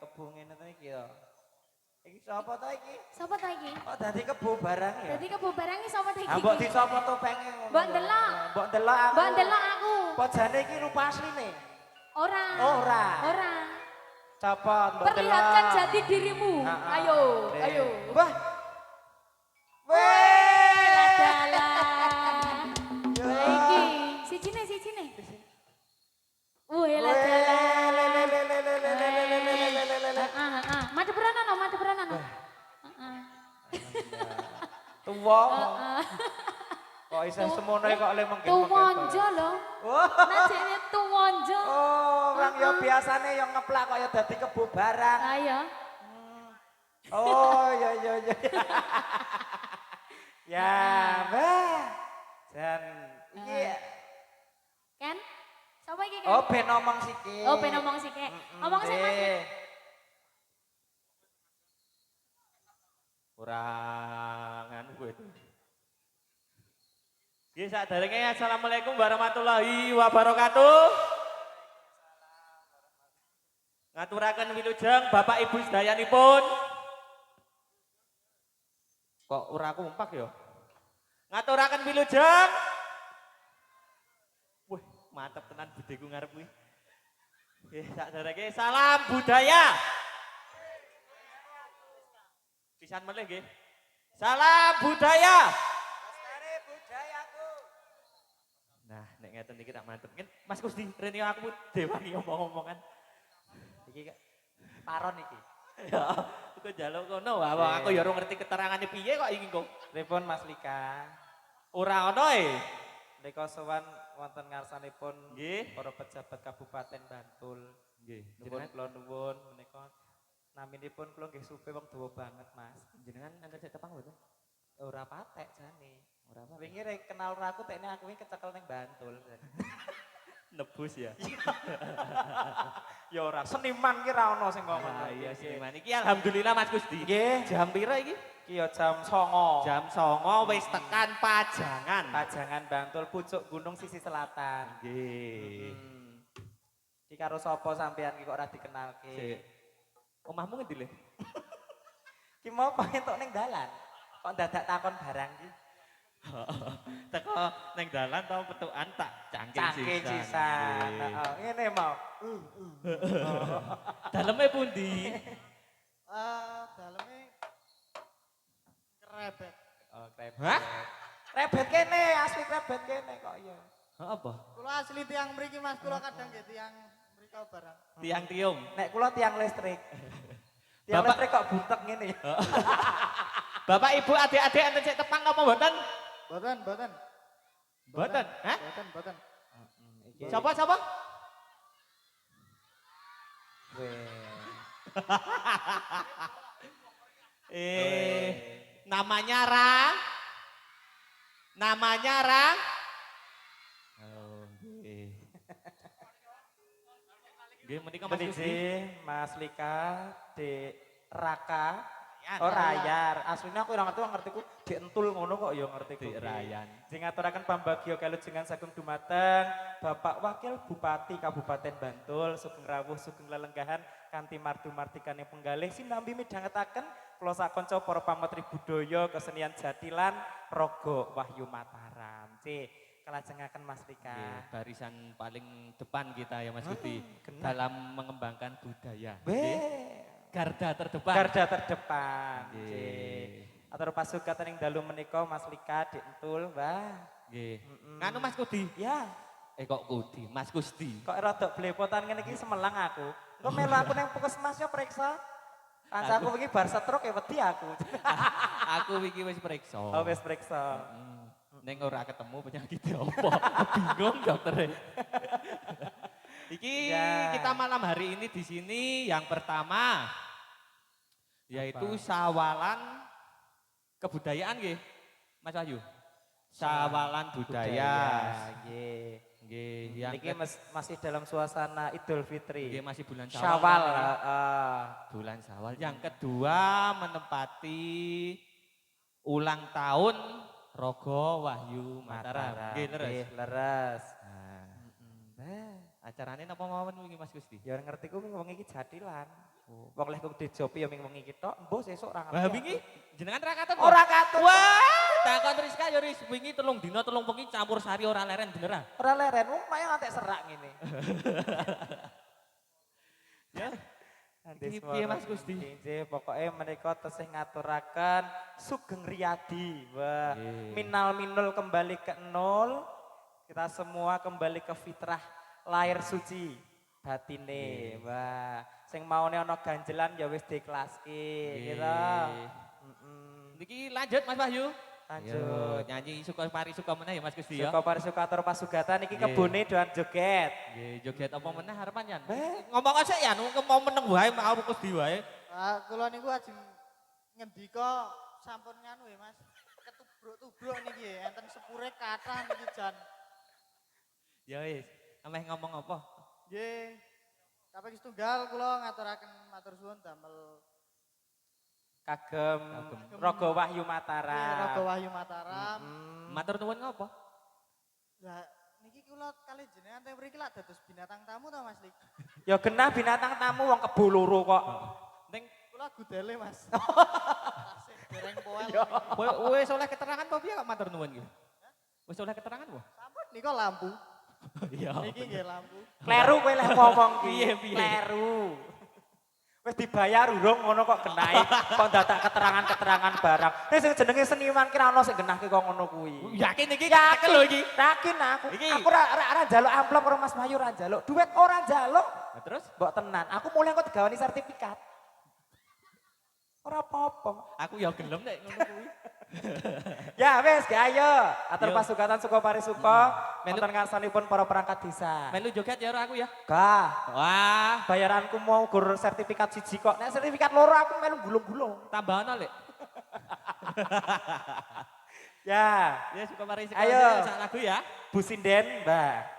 kebu ngene to iki ya. Iki sapa to iki? Sapa ta iki? Kok dadi kebu barang ya? Dadi kebo barange sapa ta iki? Ah mbok disapa topenge ngono. Mbok ndelok. Mbok ndelok aku. Mbok ndelok aku. Apa jane iki rupa asline? Ora. Ora. Ora. Copot mbok ndelok. Perlihatkan jati dirimu. Ayo, ayo. Wah. Dalah. Iki, sijine. Wih, lah dalah. Madep berana. Tuwa. Kok isih semono kok le mengke. Tuwonjo lho. Najene tuwonjo. Oh, orang ya biasane yang ngeplak kok ya dadi kebu barang. Ayo. Oh, ya. Ya, Mbah. Jan iki Kan? Sapa iki kan? oh ben omong sithik. Oh, ben ngomong sithik. Ngomong sik Mas. Kurangan gue itu. Nggih saderenge assalamualaikum warahmatullahi wabarakatuh. Ngaturaken wilujeng Bapak Ibu sedayanipun. Kok ora kompak ya? Ngaturaken wilujeng. Wih, mantep tenan budeku ngarep kuwi. Nggih saderenge salam budaya. Pisan meneh nggih. Salam budaya. Lestari budayaku. Nah, nek ngeten iki tak mantep. Mas Kusdi, rene aku dewani omong-omongan. Iki paron iki. Ya, aku njaluk kono wae. Aku ya ora ngerti keterangane piye kok iki kok. Pripun Mas Lika? Ora ono e. Nika sowan wonten ngarsanipun Nggih. para pejabat Kabupaten Bantul. Nggih, Nuwun jenengan kula nuwun menika naminipun kula nggih supe wong dawa banget, Mas. jenengan enten sik tepang mboten? Ora patek jane. Ora apa. Wingi rek kenal ora aku tekne aku wingi kecekel ning Bantul. Nebus ya. Ya ora seniman ki ra ono sing kok ngono. Ah, iya seniman iki alhamdulillah Mas Kusdi. Nggih, Jam pira iki? ki ya jam 09.00. Jam 09.00 wis tekan Pajangan. Pajangan Bantul pucuk gunung sisi selatan. Nggih. Ki karo sapa sampean ki kok ora dikenalke? Sik. Omahmu ngendi le? Ki mau pengen ning dalan. Kok dadak takon barang ki? Teko neng dalan tau petukan tak cangking Cangking sisan. Heeh, ngene mau. Daleme pundi? Daleme krebet. Oh, krebet. Hah? Krebet kene, asli krebet kene kok ya. Apa? Kula asli tiang mriki Mas, kula kadang nggih tiang mriko barang. Tiang tiung. Nek kula tiang listrik. Tiang Bapak- listrik kok buntek ngene ya. Bapak Ibu adik-adik enten sik tepang apa mboten? Mboten. Mboten. Hah? Mboten. Iki Sapa? weh. Namanya Ra. Oh, nggih. Nggih menika Mas Kusdi. Meniji Mas Lika, Dek Raka. Rayan. Oh Rayar, aslinya aku ora ngerti ku dientul ngono kok ya ngerti ku. Dek Rayan. Sing ngaturaken pambagya kalujengan saking dumateng Bapak Wakil Bupati Kabupaten Bantul sugeng rawuh sugeng lelenggahan kanthi mardu-martikane penggalih sinambi midhangetaken kula sakonca para pametri budaya kesenian jatilan Raga Wahyu Mataram. Kelajengaken Mas Lika. Nggih, barisan paling depan kita ya Mas Kusdi kena. dalam mengembangkan budaya. Be. Nggih. Garda terdepan. Garda terdepan. Nggih. Atur pasukatan ing dalu menika Mas Lika Dik Entul, Mbah. Nggih. Nganu Mas Kusdi. Ya, Kok Kudi, Mas Kusdi. kok rada blepotan ngene iki semelang aku. Engko melu aku ning puskesmas yo periksa. Kancaku iki bar stroke ya wedi aku. Aku iki wis periksa. Oh wis periksa. Neng ora ketemu penyakit apa. Bingung dokter. Iki Ya. kita malam hari ini di sini yang pertama yaitu sawalan kebudayaan nggih. Mas Wahyu. Sawalan budaya. Nggih. Nggih, yang Niki masih dalam suasana Idul Fitri. nggih, masih bulan Syawal. Syawal. heeh. Bulan Syawal. Yang kedua menempati ulang tahun Rogo Wahyu Mataram. Nggih, leres. Nggih, leres. Nah, Nah, acarane napa mawon wingi Mas Gusti? ya ngerti ku wong iki jatilan. Wong lek kok dijopi ya ming wengi iki tok, mbok sesuk ra ngerti. Wah wingi jenengan ra katut. Ora katut. Wah, takon Rizka ya Riz, wingi 3 dina 3 wengi campur sari ora leren bener ah. Ora leren, wong mayo ngantek serak ngene. Ya. Nanti Iki piye Mas Gusti? Pokoknya mereka tesih ngaturaken Sugeng Riyadi. Wah, Nggih. minal minul kembali ke nol. Kita semua kembali ke fitrah lahir suci batine. Wah, sing maune ana ganjelan ya wis dikelaske gitu. Niki lanjut Mas Wahyu. Lanjut. Yo, nyanyi suka pari suka meneh ya Mas Gusti ya. Suka parisukatur pasugatan iki Nggih. kebune doan joget. Nggih, joget apa meneh harepan yan? Beh. Ngomong aja ya, nu mau meneng wae mau Gusti wae. Kula niku ajeng ngendika sampun nganu ya Mas. Ketubruk-tubruk niki enten sepure kathah niki jan. Ya wis, ameh ngomong apa? Nggih. Kaping setunggal kula ngaturaken matur suwun damel Kagem Raga Wahyu Mataram. Raga Wahyu Mataram. Matur nuwun ngopo? Lah niki kula kali jenengan teh mriki lak dados binatang tamu to Mas Lik. Ya genah binatang tamu wong kebo loro kok. Ning Kula gudele Mas. Tasih dereng poel. wis oleh keterangan apa piye kok matur nuwun iki? Wis oleh keterangan apa? Sampun nika lampu. Iya. Niki nggih lampu. Kleru kowe lek ngomong ki. Piye? Kleru. Wis dibayar urung ngono kok genahi. Kok dadak keterangan-keterangan barang. Sing jenenge seniman ki ra ono sing genahke kok ngono kuwi. Yakin iki Yakin tekel lho iki. Yakin aku. Iki. Aku ra njaluk amplop karo Mas Bayu ra njaluk. Duit ora njaluk. Nah, terus Mbok tenan, aku mulai kok digawani sertifikat. Ora apa-apa. aku ya gelem nek ngono kuwi. Ya wis, gak ayo. Atur Yo. pasugatan suka parisuka. Melu- Wonten ngarsanipun para perangkat desa. Melu joget ya ora aku ya. Gah. Wah, Bayaranku mau gur sertifikat siji kok. Nek sertifikat loro aku melu gulung-gulung. tambahan lek. Ya, Ya suka mari Ayo. sak lagu ya. Bu Sinden, Mbak.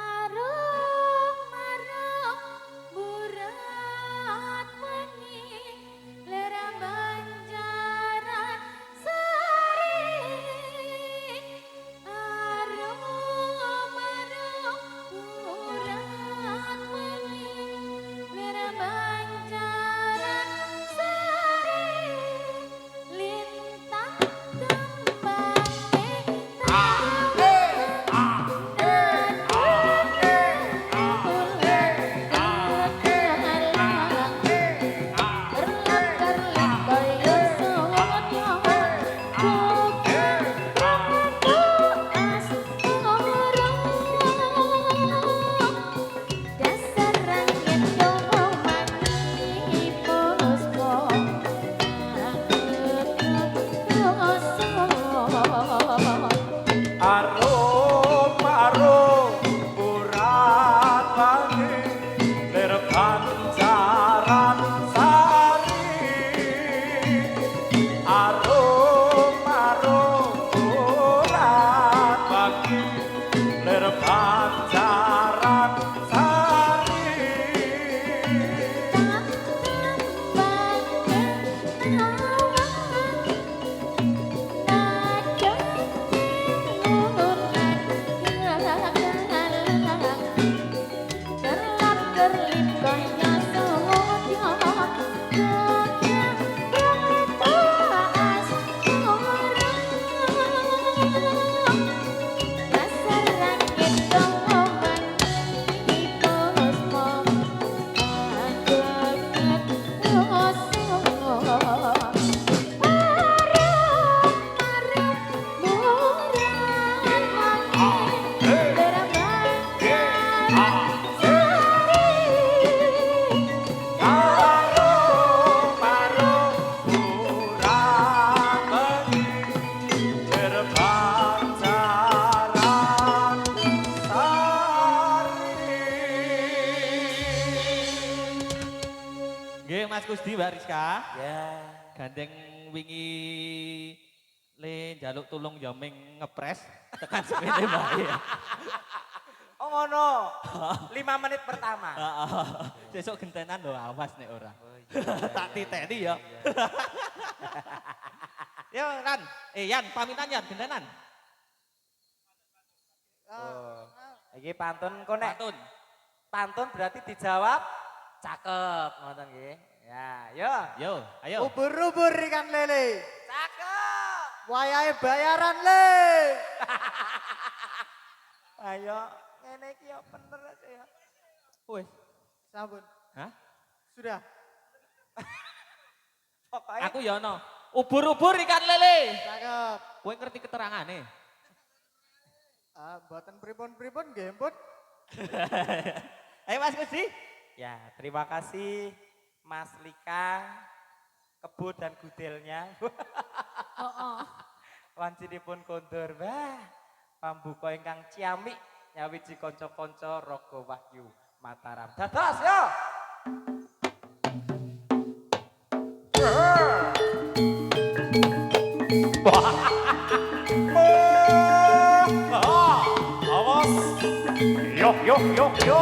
Arung marung burat wengi lerang banjaran sari. Arung marung burat wengi lerang banjaran sari. Lintang kembang Arum arum urat wangi ler pancaran sari. Arum arum urat wangi ler pancaran sari. Arum arum urat wangi ler pancaran sari. Nggih Mas Gusti Mbak Rizka. Ya. Gandeng wingi le njaluk tulung ya ming ngepres tekan sepene bae. Oh ngono. 5 menit pertama. Heeh. Sesuk gentenan lho awas nek ora. Oh Tak titeni ya. Yo Ran, Yan pamitan Yan gendenan. Oh. Iki pantun kok nek Pantun. pantun berarti dijawab cakep ngoten nggih. Ya, yo. Yo, ayo. Ubur-ubur ikan lele. Cakep. Wayahe bayaran le. Ayo, ngene iki yo bener aja ya. Wes. Sampun. Hah? Sudah. Pokoknya Aku ya ono. Ubur-ubur ikan lele. Cakep. Kowe ngerti keterangane? Mboten pripun-pripun nggih, Pun. Ayo Mas Gusti. ya, terima kasih Mas Lika, Kebo dan Gudelnya. Oh. Wancinipun kondur, wah, pambuka ingkang ciamik nyawiji kanca-kanca Raga Wahyu Mataram. Dados yo. Awas. Yo yo yo yo.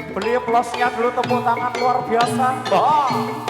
Beli pelosnya dulu tepuk tangan luar biasa. Wah.